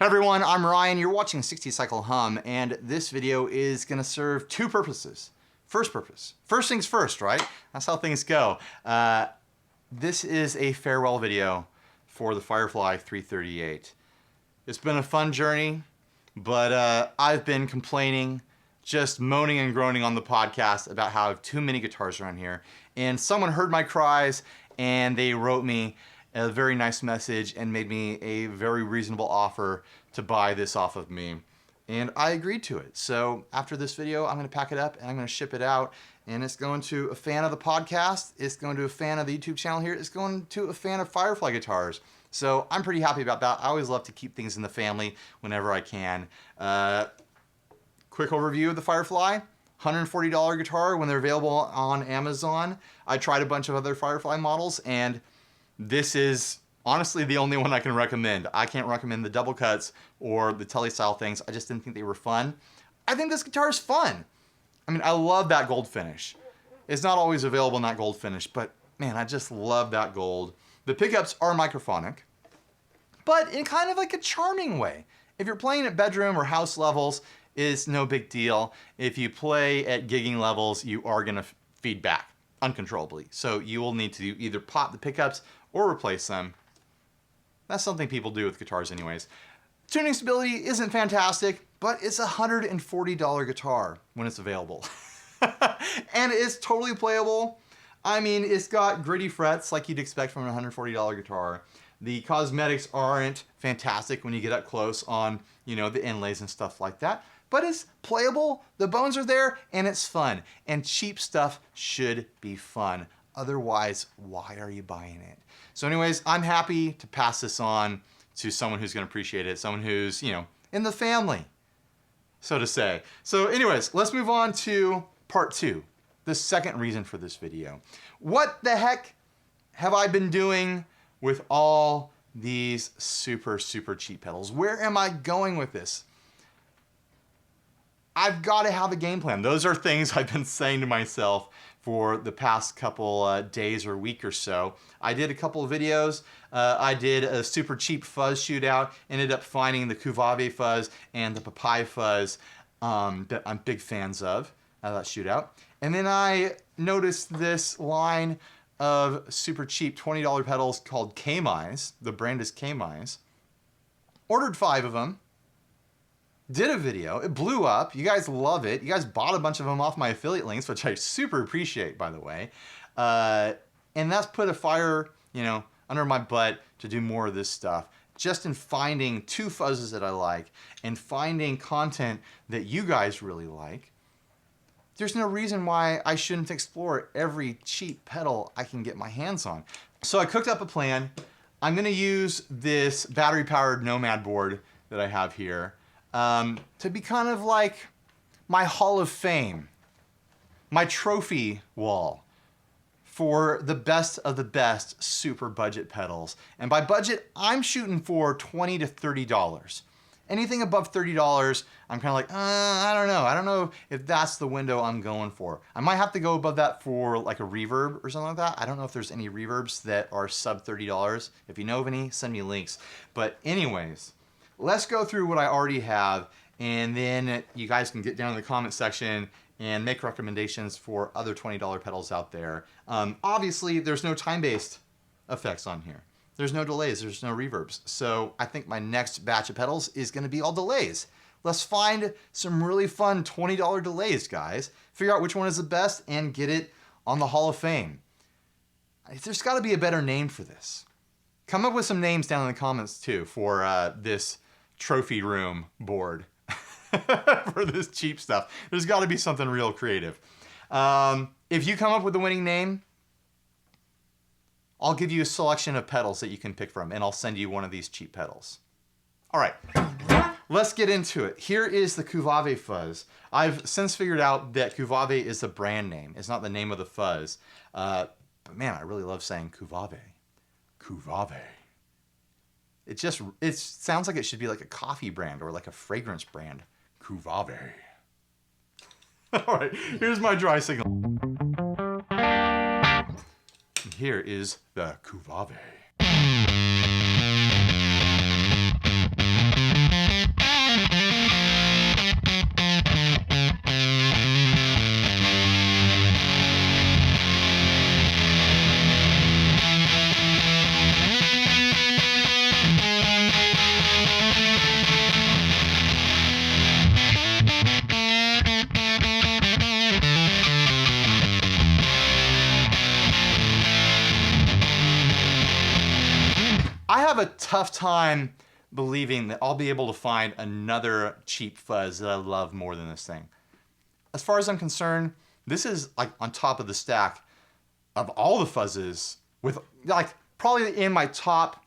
Hey everyone, I'm Ryan. You're watching 60 Cycle Hum, and this video is going to serve two purposes. First purpose. First things first, right? That's how things go. This is a farewell video for the Firefly 338. It's been a fun journey, but I've been complaining, just moaning and groaning on the podcast about how I have too many guitars around here. And someone heard my cries, and they wrote me a very nice message and made me a very reasonable offer to buy this off of me. And I agreed to it. So after this video, I'm gonna pack it up and I'm gonna ship it out. And it's going to a fan of the podcast, it's going to a fan of the YouTube channel here, it's going to a fan of Firefly guitars. So I'm pretty happy about that. I always love to keep things in the family whenever I can. Quick overview of the Firefly. $140 guitar when they're available on Amazon. I tried a bunch of other Firefly models, and this is honestly the only one I can recommend. I can't recommend the double cuts or the tele style things. I just didn't think they were fun. I think this guitar is fun. I mean, I love that gold finish. It's not always available in that gold finish, but man, I just love that gold. The pickups are microphonic, but in kind of like a charming way. If you're playing at bedroom or house levels, it's no big deal. If you play at gigging levels, you are gonna feed back uncontrollably. So you will need to either pop the pickups or replace them. That's something people do with guitars anyways. Tuning stability isn't fantastic, but it's a $140 guitar when it's available. And it's totally playable. I mean, it's got gritty frets like you'd expect from a $140 guitar. The cosmetics aren't fantastic when you get up close on, you know, the inlays and stuff like that. But it's playable, the bones are there, and it's fun. And cheap stuff should be fun. Otherwise, why are you buying it? So anyways, I'm happy to pass this on to someone who's gonna appreciate it, someone who's, you know, in the family, so to say. So anyways, let's move on to part two, the second reason for this video. What the heck have I been doing with all these super cheap pedals? Where am I going with this? I've got to have a game plan. Those are things I've been saying to myself for the past couple days or week or so. I did a couple of videos. I did a super cheap fuzz shootout, ended up finding the Kuvave fuzz and the Papaya fuzz that I'm big fans of, that shootout. And then I noticed this line of super cheap $20 pedals called K-Mize. The brand is K-Mize. Ordered 5 of them. Did a video, it blew up, you guys love it. You guys bought a bunch of them off my affiliate links, which I super appreciate, by the way. And that's put a fire, you know, under my butt to do more of this stuff. Just in finding 2 fuzzes that I like and finding content that you guys really like, there's no reason why I shouldn't explore every cheap pedal I can get my hands on. So I cooked up a plan. I'm gonna use this battery-powered Nomad board that I have here to be kind of like my Hall of Fame, my trophy wall for the best of the best super budget pedals. And by budget, I'm shooting for $20 to $30. Anything above $30, I'm kind of like, I don't know. I don't know if that's the window I'm going for. I might have to go above that for like a reverb or something like that. I don't know if there's any reverbs that are sub $30. If you know of any, send me links. But anyways, let's go through what I already have, and then you guys can get down in the comment section and make recommendations for other $20 pedals out there. Obviously, there's no time-based effects on here. There's no delays, there's no reverbs. So I think my next batch of pedals is gonna be all delays. Let's find some really fun $20 delays, guys. Figure out which one is the best and get it on the Hall of Fame. There's gotta be a better name for this. Come up with some names down in the comments too for this trophy room board for this cheap stuff. There's got to be something real creative. If you come up with the winning name, I'll give you a selection of pedals that you can pick from, and I'll send you one of these cheap pedals. All right, let's get into it. Here is the Kuvave fuzz. I've since figured out that Kuvave is the brand name. It's not the name of the fuzz. But man, I really love saying Kuvave. Kuvave. It sounds like it should be like a coffee brand or like a fragrance brand. Kuvave. All right, here's my dry signal. And here is the Kuvave. have a tough time believing that I'll be able to find another cheap fuzz that I love more than this thing. As far as I'm concerned, this is like on top of the stack of all the fuzzes, with like probably in my top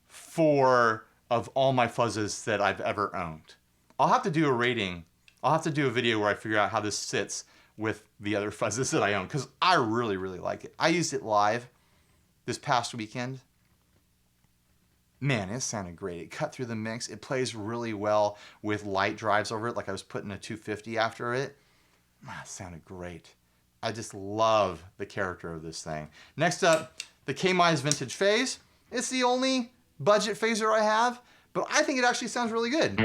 4 of all my fuzzes that I've ever owned. I'll have to do a rating. I'll have to do a video where I figure out how this sits with the other fuzzes that I own, because I really, really like it. I used it live this past weekend. Man, it sounded great. It cut through the mix. It plays really well with light drives over it, like I was putting a 250 after it. It sounded great. I just love the character of this thing. Next up, the K-Mize Vintage Phase. It's the only budget phaser I have, but I think it actually sounds really good.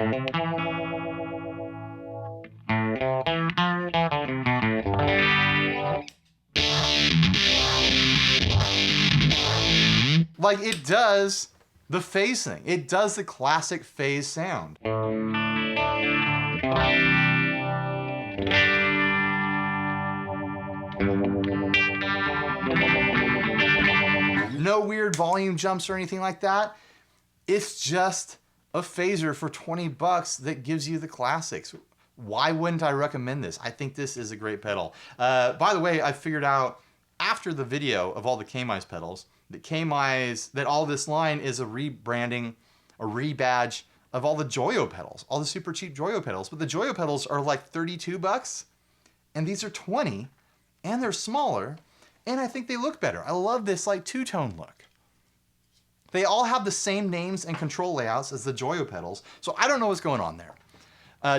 Like, it does the phase thing. It does the classic phase sound. No weird volume jumps or anything like that. It's just a phaser for 20 bucks that gives you the classics. Why wouldn't I recommend this? I think this is a great pedal. By the way, I figured out after the video of all the K-Mize pedals that all this line is a rebranding, a rebadge of all the Joyo pedals, all the super cheap Joyo pedals. But the Joyo pedals are like 32 bucks, and these are 20, and they're smaller, and I think they look better. I love this like two-tone look. They all have the same names and control layouts as the Joyo pedals, so I don't know what's going on there.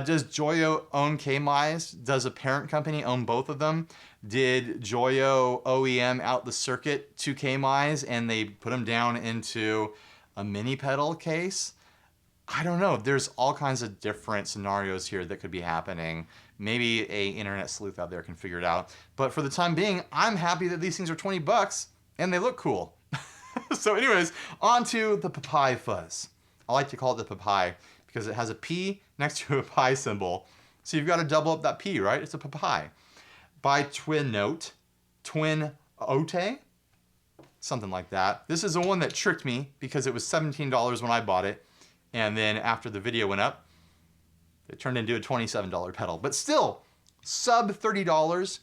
Does Joyo own K-Mize? Does a parent company own both of them? Did Joyo OEM out the circuit to K-Mize and they put them down into a mini pedal case? I don't know. There's all kinds of different scenarios here that could be happening. Maybe a internet sleuth out there can figure it out. But for the time being, I'm happy that these things are 20 bucks and they look cool. So anyways, on to the Papai Fuzz. I like to call it the Papai because it has a P next to a pi symbol. So you've got to double up that P, right? It's a Papai. By Twin Ote, something like that. This is the one that tricked me because it was $17 when I bought it. And then after the video went up, it turned into a $27 pedal. But still, sub $30.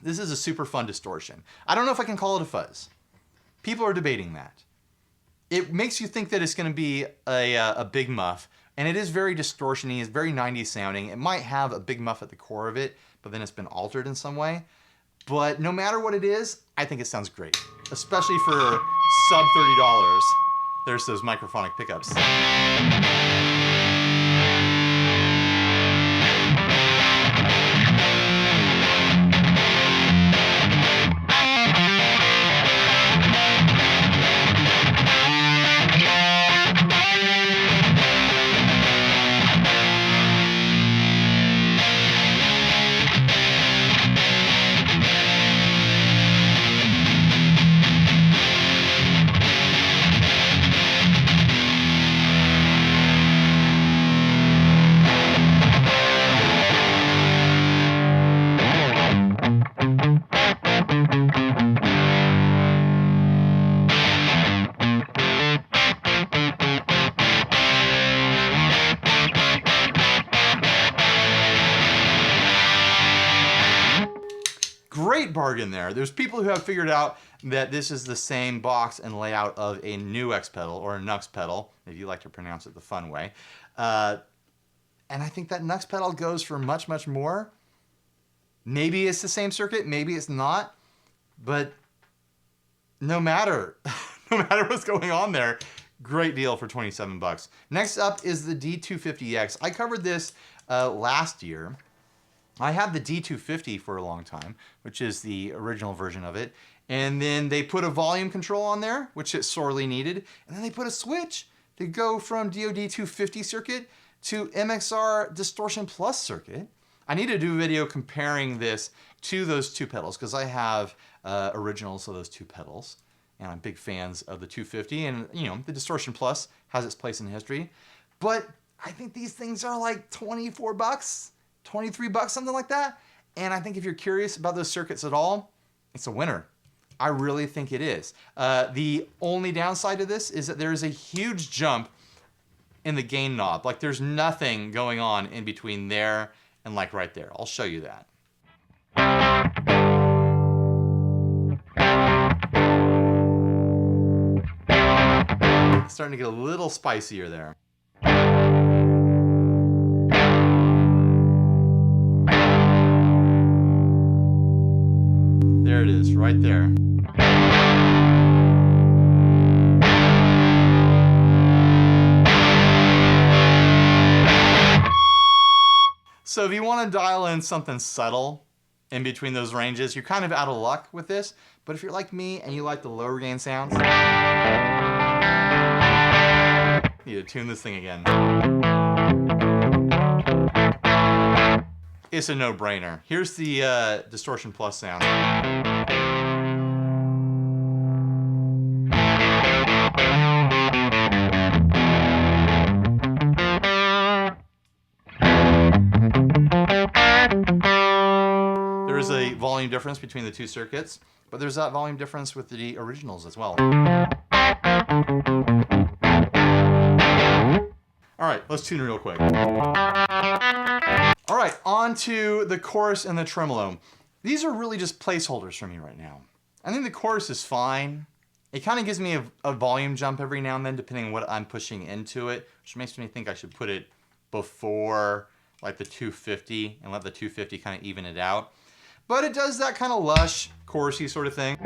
This is a super fun distortion. I don't know if I can call it a fuzz. People are debating that. It makes you think that it's going to be a big muff, and it is very distortion-y, it's very 90s sounding. It might have a big muff at the core of it, but then it's been altered in some way. But no matter what it is, I think it sounds great, especially for sub $30. There's those microphonic pickups. Great bargain there. There's people who have figured out that this is the same box and layout of a NUX pedal or a NUX pedal, if you like to pronounce it the fun way. And I think that NUX pedal goes for much, much more. Maybe it's the same circuit, maybe it's not, but no matter, no matter what's going on there, great deal for 27 bucks. Next up is the D250X. I covered this last year. I had the D250 for a long time, which is the original version of it. And then they put a volume control on there, which it sorely needed. And then they put a switch to go from DoD 250 circuit to MXR Distortion Plus circuit. I need to do a video comparing this to those two pedals because I have originals of those two pedals. And I'm big fans of the 250. And, you know, the Distortion Plus has its place in history. But I think these things are like 24 bucks. 23 bucks, something like that. And I think if you're curious about those circuits at all, it's a winner. I really think it is. The only downside to this is that there is a huge jump in the gain knob. Like there's nothing going on in between there and like right there. I'll show you that. It's starting to get a little spicier there. There it is, right there. So if you want to dial in something subtle in between those ranges, you're kind of out of luck with this. But if you're like me and you like the lower gain sounds, you need to tune this thing again. It's a no-brainer. Here's the distortion plus sound. There is a volume difference between the two circuits, but there's that volume difference with the originals as well. All right, let's tune real quick. All right, on to the chorus and the tremolo. These are really just placeholders for me right now. I think the chorus is fine. It kind of gives me a volume jump every now and then, depending on what I'm pushing into it, which makes me think I should put it before like the 250 and let the 250 kind of even it out. But it does that kind of lush, chorusy sort of thing.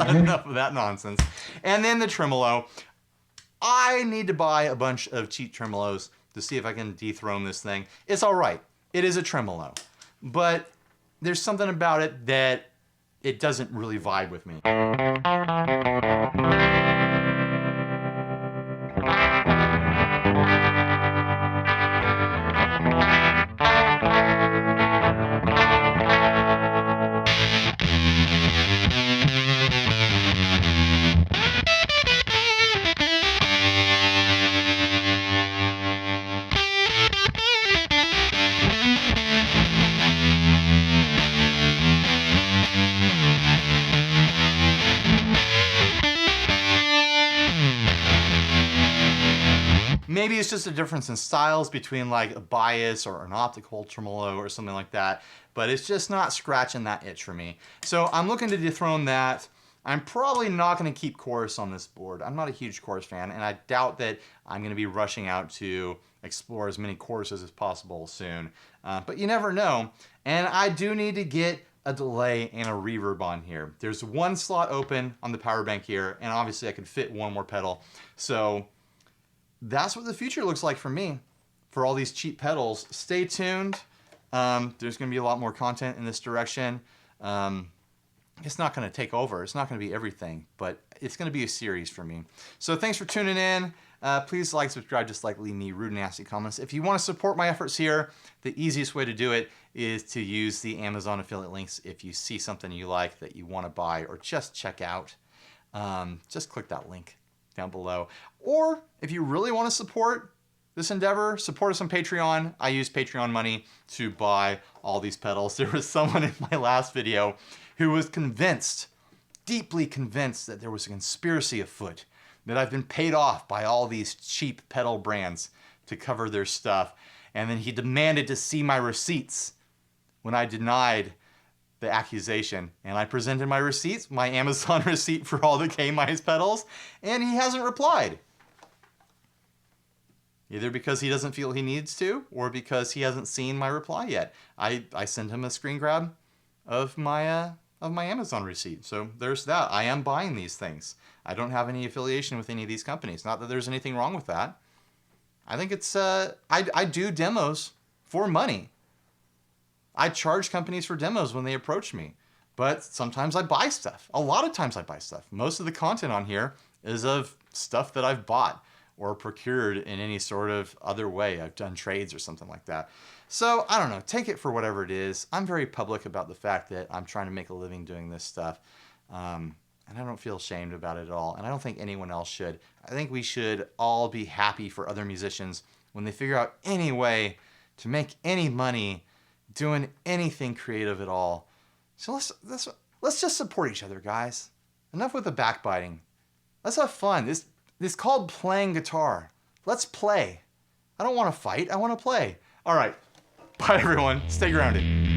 Enough of that nonsense. And then the tremolo. I need to buy a bunch of cheap tremolos to see if I can dethrone this thing. It's all right. It is a tremolo. But there's something about it that it doesn't really vibe with me. Maybe it's just a difference in styles between like a bias or an optical tremolo or something like that, but it's just not scratching that itch for me. So I'm looking to dethrone that. I'm probably not going to keep chorus on this board. I'm not a huge chorus fan, and I doubt that I'm going to be rushing out to explore as many choruses as possible soon. But you never know. And I do need to get a delay and a reverb on here. There's one slot open on the power bank here, and obviously I could fit one more pedal. So that's what the future looks like for me, for all these cheap pedals. Stay tuned. There's going to be a lot more content in this direction. It's not going to take over. It's not going to be everything, but it's going to be a series for me. So thanks for tuning in. Please like, subscribe, dislike, leave me rude, nasty comments. If you want to support my efforts here, the easiest way to do it is to use the Amazon affiliate links. If you see something you like that you want to buy or just check out, just click that link down below. Or if you really want to support this endeavor, support us on Patreon. I use Patreon money to buy all these pedals. There was someone in my last video who was convinced, deeply convinced, that there was a conspiracy afoot, that I've been paid off by all these cheap pedal brands to cover their stuff. And then he demanded to see my receipts when I denied the accusation. And I presented my receipts, my Amazon receipt for all the K-Mice pedals, and he hasn't replied. either because he doesn't feel he needs to or because he hasn't seen my reply yet. I send him a screen grab of my Amazon receipt. So there's that. I am buying these things. I don't have any affiliation with any of these companies. Not that there's anything wrong with that. I think it's, I do demos for money. I charge companies for demos when they approach me. But sometimes I buy stuff. A lot of times I buy stuff. Most of the content on here is of stuff that I've bought or procured in any sort of other way. I've done trades or something like that. So I don't know, take it for whatever it is. I'm very public about the fact that I'm trying to make a living doing this stuff. And I don't feel ashamed about it at all. And I don't think anyone else should. I think we should all be happy for other musicians when they figure out any way to make any money doing anything creative at all. So let's just support each other, guys. Enough with the backbiting. Let's have fun. This is called playing guitar. Let's play. I don't want to fight. I want to play. All right. Bye, everyone. Stay grounded.